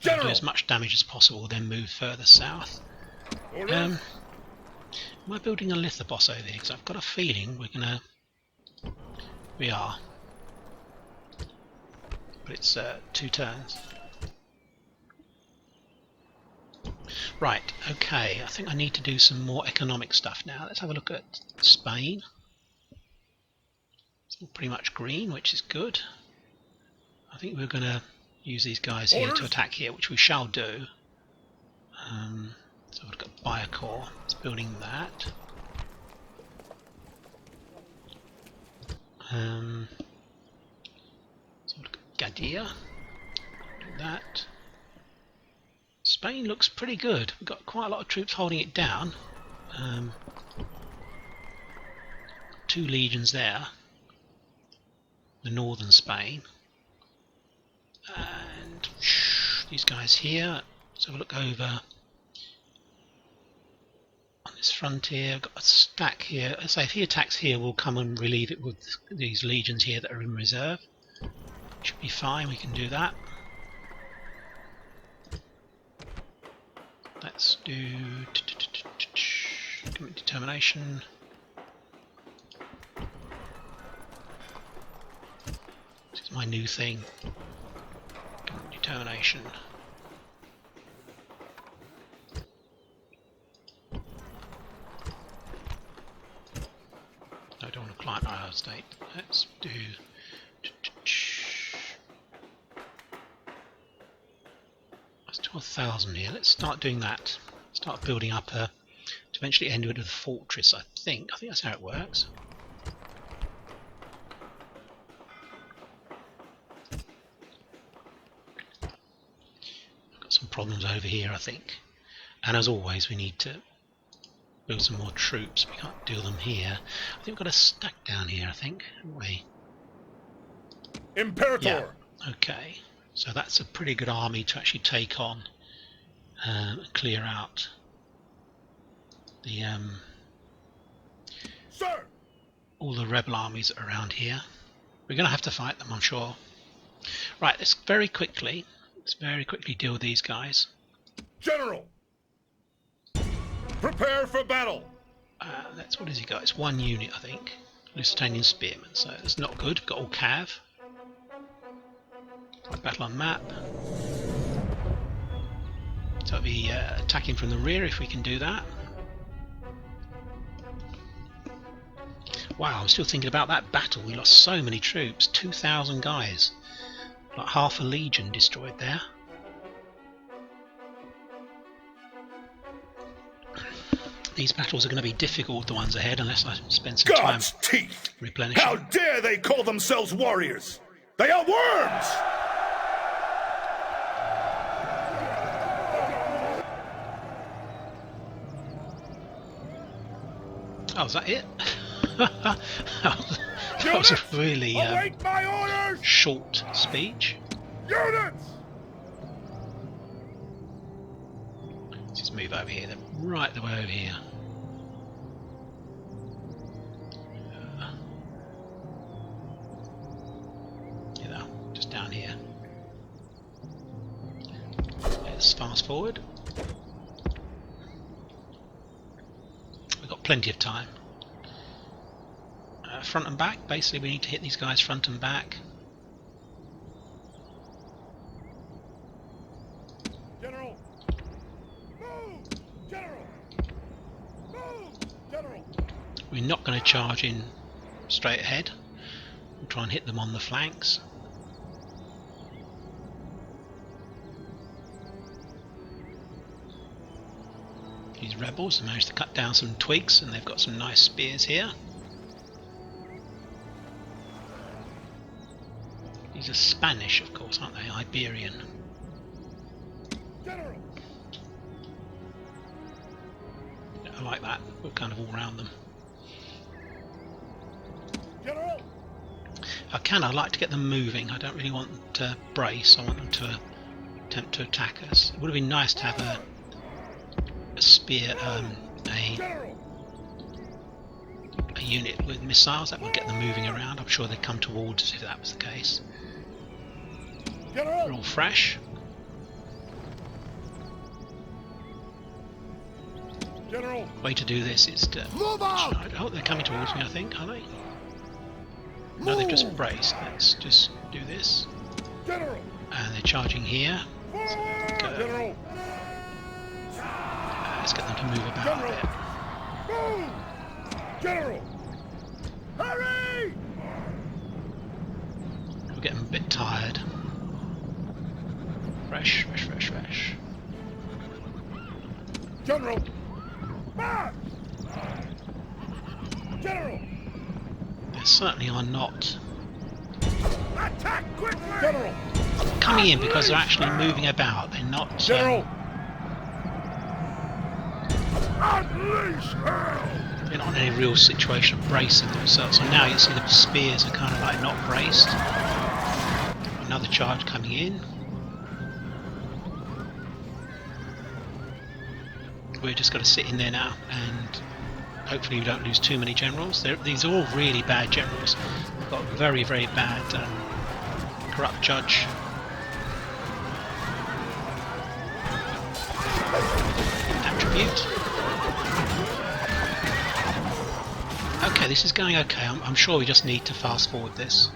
A: do as much damage as possible, then move further south. Am I building a lithobos over here? Because I've got a feeling we're gonna... We are. But it's 2 turns. Right, okay, I think I need to do some more economic stuff now. Let's have a look at Spain. It's all pretty much green, which is good. I think we're going to use these guys here to attack here, which we shall do. So we've got Biacore, it's building that. So we've got Gadia, do that. Spain looks pretty good. We've got quite a lot of troops holding it down. 2 legions there. The northern Spain. And these guys here. Let's have a look over on this frontier. Got a stack here. Let's say if he attacks here, we'll come and relieve it with these legions here that are in reserve. Should be fine. We can do that. Let's do determination. This is my new thing. Determination. I don't want a client IR state. Let's do. That's 12,000 here. Let's start doing that. Start building up to eventually end it with a fortress. I think that's how it works. Got some problems over here, I think. And as always, we need to build some more troops. We can't do them here. I think we've got a stack down here, I think, haven't we?
B: Imperator!
A: Yeah. Okay. So that's a pretty good army to actually take on and clear out the
B: Sir!
A: all the rebel armies around here. We're going to have to fight them, I'm sure. Right, let's very quickly deal with these guys.
B: General! Prepare for battle!
A: What has he got? It's 1 unit, I think. Lusitanian spearmen, so it's not good. We've got all cav. Battle on map. So it'll be attacking from the rear if we can do that. Wow, I'm still thinking about that battle. We lost so many troops, 2,000 guys. Like half a legion destroyed there. These battles are going to be difficult, the ones ahead, unless I spend some
B: God's
A: time
B: teeth!
A: replenishing.
B: How dare they call themselves warriors? They are worms!
A: Oh, is that it? that was a really
B: Await my orders!
A: short speech.
B: Units!
A: Let's just move over here. They're right the way over here. Yeah, just down here. Let's fast forward. We've got plenty of time. Front and back. Basically, we need to hit these guys front and back.
B: General! Move! General! Move! General!
A: We're not going to charge in straight ahead. We'll try and hit them on the flanks. These rebels have managed to cut down some twigs, and they've got some nice spears here. These are Spanish, of course, aren't they? Iberian.
B: General!
A: Yeah, I like that. We're kind of all around them.
B: General!
A: I'd like to get them moving. I don't really want them to brace. I want them to attempt to attack us. It would have been nice to have a spear,
B: General!
A: a unit with missiles that would get them moving around. I'm sure they'd come towards us if that was the case.
B: General!
A: They're all fresh.
B: General!
A: Way to do this is to...
B: Move out!
A: Oh, they're coming towards me, I think, are they? No, they've just braced. Let's just do this.
B: General!
A: And they're charging here.
B: Forward!
A: Go.
B: General!
A: Let's get them to move about a bit.
B: Move! General! Hurry!
A: We're getting a bit tired. Fresh.
B: General! March! General!
A: They certainly are not
B: Attack quickly! General!
A: coming in because they're actually moving about. They're not.
B: General! Unleash hell!
A: They're not in any real situation of bracing themselves. So now you see the spears are kind of like not braced. Another charge coming in. We're just going to sit in there now and hopefully we don't lose too many generals. These are all really bad generals. We've got very bad corrupt judge. Attribute. Okay, this is going okay. I'm sure we just need to fast forward this.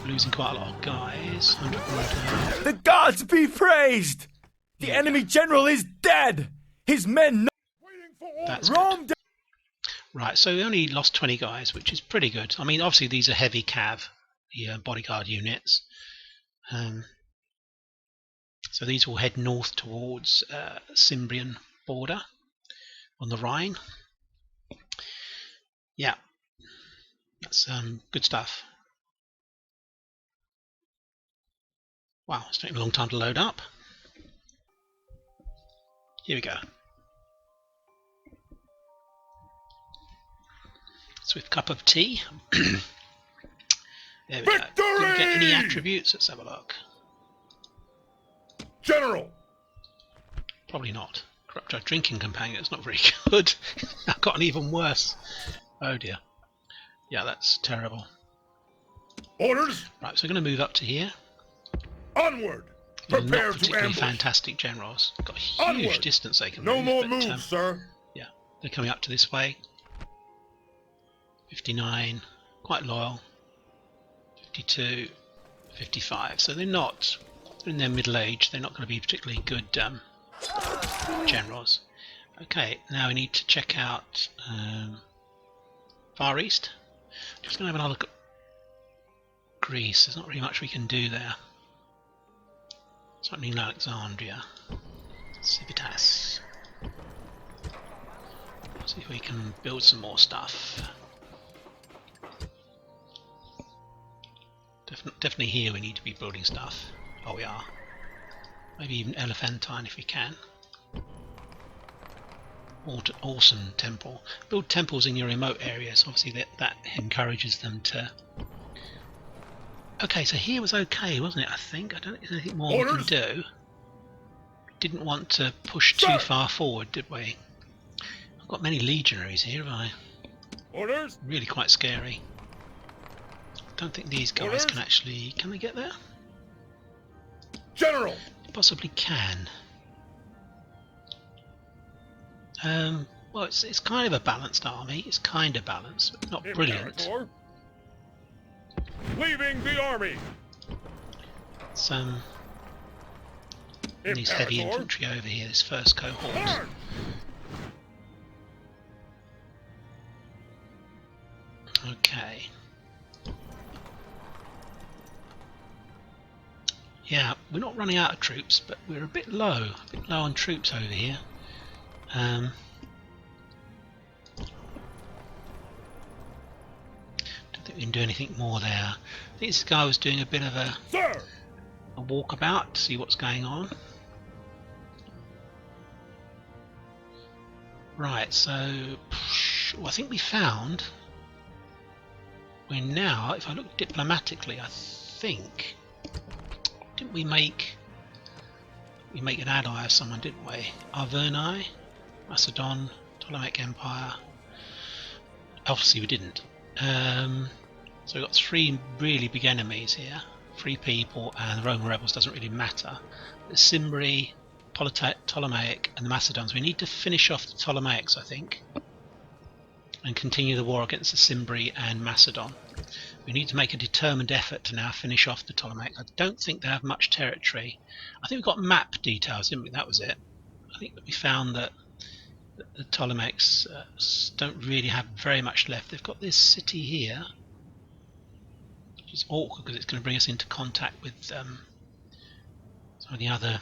A: We're losing quite a lot of guys. 100.
C: The gods be praised! The enemy general is dead! His men
A: That's
C: Rome
A: good. Right, so we only lost 20 guys, which is pretty good. I mean, obviously these are heavy cav, the bodyguard units. So these will head north towards Cimbrian border on the Rhine. Yeah, that's good stuff. Wow, it's taking a long time to load up. Here we go. Swift cup of tea. There we go. Did we get any attributes? Let's have a look.
B: General!
A: Probably not. Corrupt our drinking companion. It's not very good. I've gotten even worse. Oh dear. Yeah, that's terrible.
B: Orders!
A: Right, so we're going to move up to here.
B: Onward!
A: They're
B: Prepare
A: not
B: to
A: particularly
B: ambush!
A: fantastic generals. Got a huge
B: Onward.
A: distance they can
B: No
A: move.
B: more
A: but,
B: moves, sir.
A: Yeah, they're coming up to this way. 59, quite loyal. 52, 55. So they're not, they're in their middle age. They're not going to be particularly good generals. Okay, now we need to check out Far East. Just going to have another look at Greece. There's not really much we can do there. Certainly in Alexandria. Civitas. See if we can build some more stuff. Definitely here we need to be building stuff. Oh, we are. Maybe even Elephantine if we can. Awesome temple. Build temples in your remote areas. Obviously that encourages them to... Okay, so here was okay, wasn't it? I think. I don't think there's anything more we can do. Didn't want to push too far forward, did we? I've got many legionaries here, have I?
B: Orders!
A: Really quite scary. Don't think these guys can actually... Can they get there?
B: General!
A: Possibly can. Well, it's kind of a balanced army. It's kind of balanced, but not brilliant.
B: Leaving the army!
A: Some these heavy infantry over here, this first cohort.
B: March!
A: Okay. Yeah, we're not running out of troops, but we're a bit low on troops over here. Don't think we can do anything more there. I think this guy was doing a bit of a walkabout to see what's going on. Right, so I think we found we're now, if I look diplomatically, I think, didn't we make an ally of someone, didn't we? Arverni, Macedon, Ptolemaic Empire. Obviously we didn't. So we've got three really big enemies here. 3 people, and the Roman rebels doesn't really matter. The Cimbri, Ptolemaic, and the Macedons. We need to finish off the Ptolemaics, I think, and continue the war against the Cimbri and Macedon. We need to make a determined effort to now finish off the Ptolemaics. I don't think they have much territory. I think we've got map details, didn't we? That was it. I think that we found that the Ptolemaics don't really have very much left. They've got this city here, which is awkward because it's going to bring us into contact with some of the other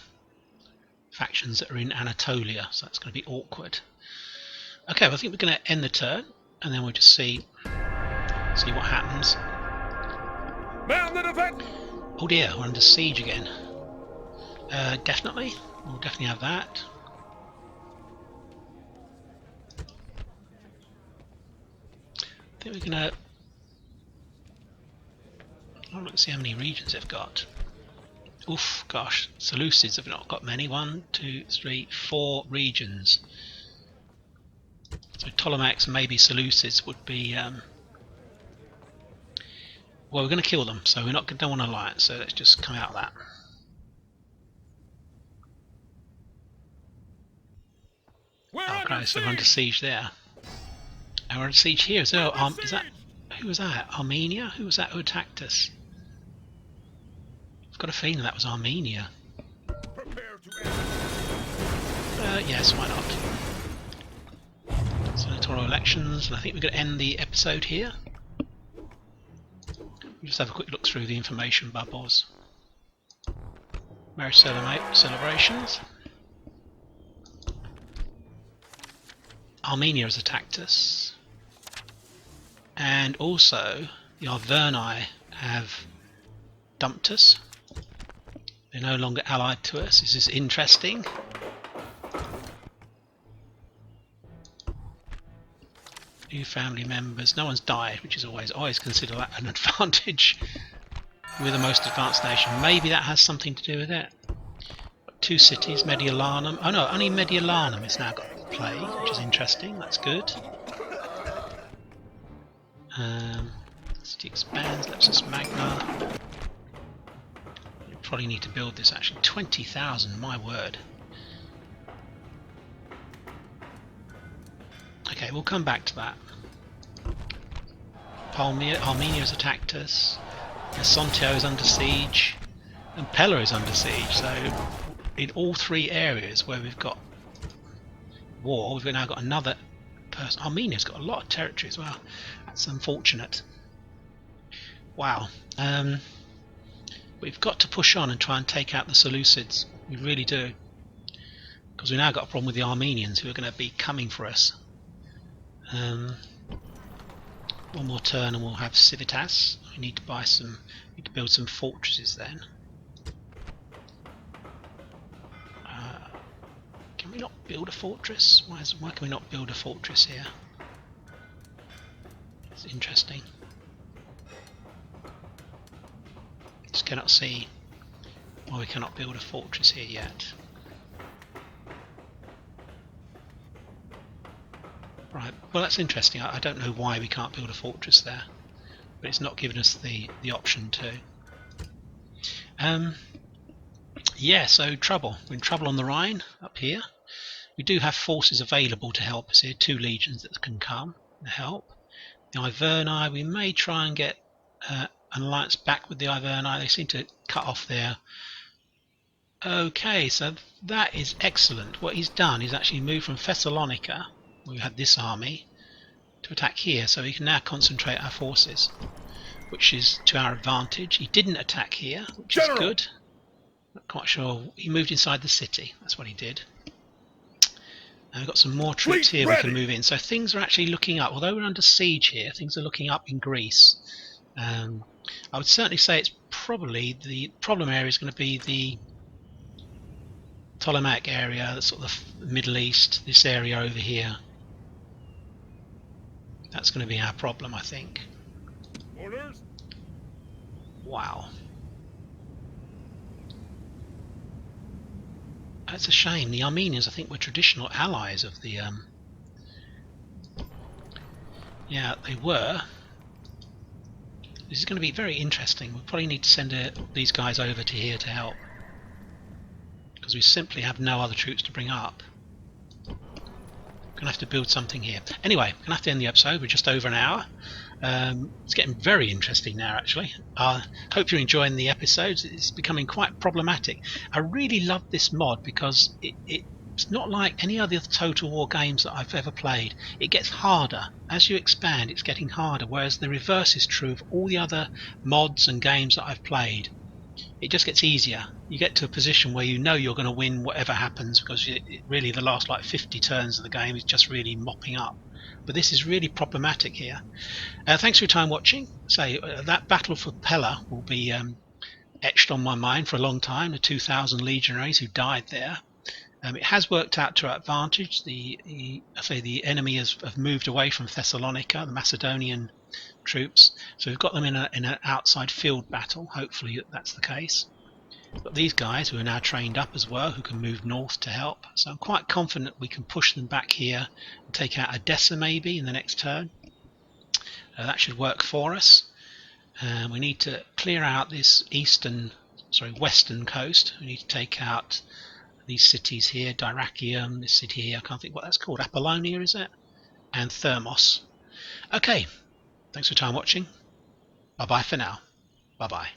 A: factions that are in Anatolia, so that's going to be awkward. Okay, well, I think we're going to end the turn, and then we'll just see what happens. Oh dear, we're under siege again. Definitely, we'll definitely have that. I think we're going to... I'll look to see how many regions they've got. Oof, gosh, Seleucids have not got many. 1, 2, 3, 4 regions. So Ptolemaics and maybe Seleucids would be... well, we're going to kill them, so we don't want an alliance, so let's just come out of that. Okay, so we're under siege there. And we're under siege here as well. Is that... Who was that? Armenia? Who was that who attacked us? I've got a feeling that was Armenia. Yes, why not? Senatorial elections, and I think we're going to end the episode here. We'll just have a quick look through the information bubbles. Marriage celebrations. Armenia has attacked us. And also, the Arverni have dumped us. They're no longer allied to us. This is interesting. New family members. No one's died, which is always consider that an advantage. We're the most advanced nation. Maybe that has something to do with it. Got 2 cities, Mediolanum. Oh no, only Mediolanum has now got plague, which is interesting. That's good. City expands. Lepsus Magna. We probably need to build this actually. 20,000, my word. Okay, we'll come back to that. Armenia has attacked us. Nasontio is under siege. And Pella is under siege. So, in all 3 areas where we've got war, we've now got another person. Armenia's got a lot of territory as well. That's unfortunate. Wow. We've got to push on and try and take out the Seleucids. We really do. Because we've now got a problem with the Armenians who are going to be coming for us. One more turn and we'll have Civitas. We need to buy some, need to build some fortresses then. Can we not build a fortress? Why can we not build a fortress here? It's interesting. Just cannot see why we cannot build a fortress here yet. Right, well that's interesting. I don't know why we can't build a fortress there, but it's not given us the option to. Yeah, so trouble. We're in trouble on the Rhine up here. We do have forces available to help us here. 2 legions that can come and help. The Iverni, we may try and get an alliance back with the Iverni. They seem to cut off there. Okay, so that is excellent. What he's done is actually moved from Thessalonica, where we had this army, to attack here. So we can now concentrate our forces, which is to our advantage. He didn't attack here, which is good. Not quite sure. He moved inside the city. That's what he did. And we've got some more troops here we can move in. So things are actually looking up. Although we're under siege here, things are looking up in Greece. I would certainly say it's probably the problem area is going to be the Ptolemaic area, the sort of Middle East, this area over here. That's going to be our problem, I think.
B: Orders?
A: Wow. It's a shame. The Armenians, I think, were traditional allies of the... Yeah, they were. This is going to be very interesting. We'll probably need to send these guys over to here to help. Because we simply have no other troops to bring up. We're going to have to build something here. Anyway, we're going to have to end the episode. We're just over an hour. It's getting very interesting now, actually. Hope you're enjoying the episodes. It's becoming quite problematic. I really love this mod because it It's not like any other Total War games that I've ever played. It gets harder. As you expand, it's getting harder, whereas the reverse is true of all the other mods and games that I've played. It just gets easier. You get to a position where you know you're going to win whatever happens, because really the last like 50 turns of the game is just really mopping up. But this is really problematic here. Thanks for your time watching. That battle for Pella will be etched on my mind for a long time, the 2,000 legionaries who died there. It has worked out to our advantage. The enemy have moved away from Thessalonica, the Macedonian troops, so we've got them in an outside field battle. Hopefully that's the case. We've got these guys who are now trained up as well, who can move north to help. So I'm quite confident we can push them back here and take out Edessa maybe in the next turn. That should work for us. We need to clear out this western coast. We need to take out these cities here, Dyrrachium, this city here, I can't think what that's called, Apollonia is it? And Thermos. Okay, thanks for your time watching. Bye bye for now. Bye bye.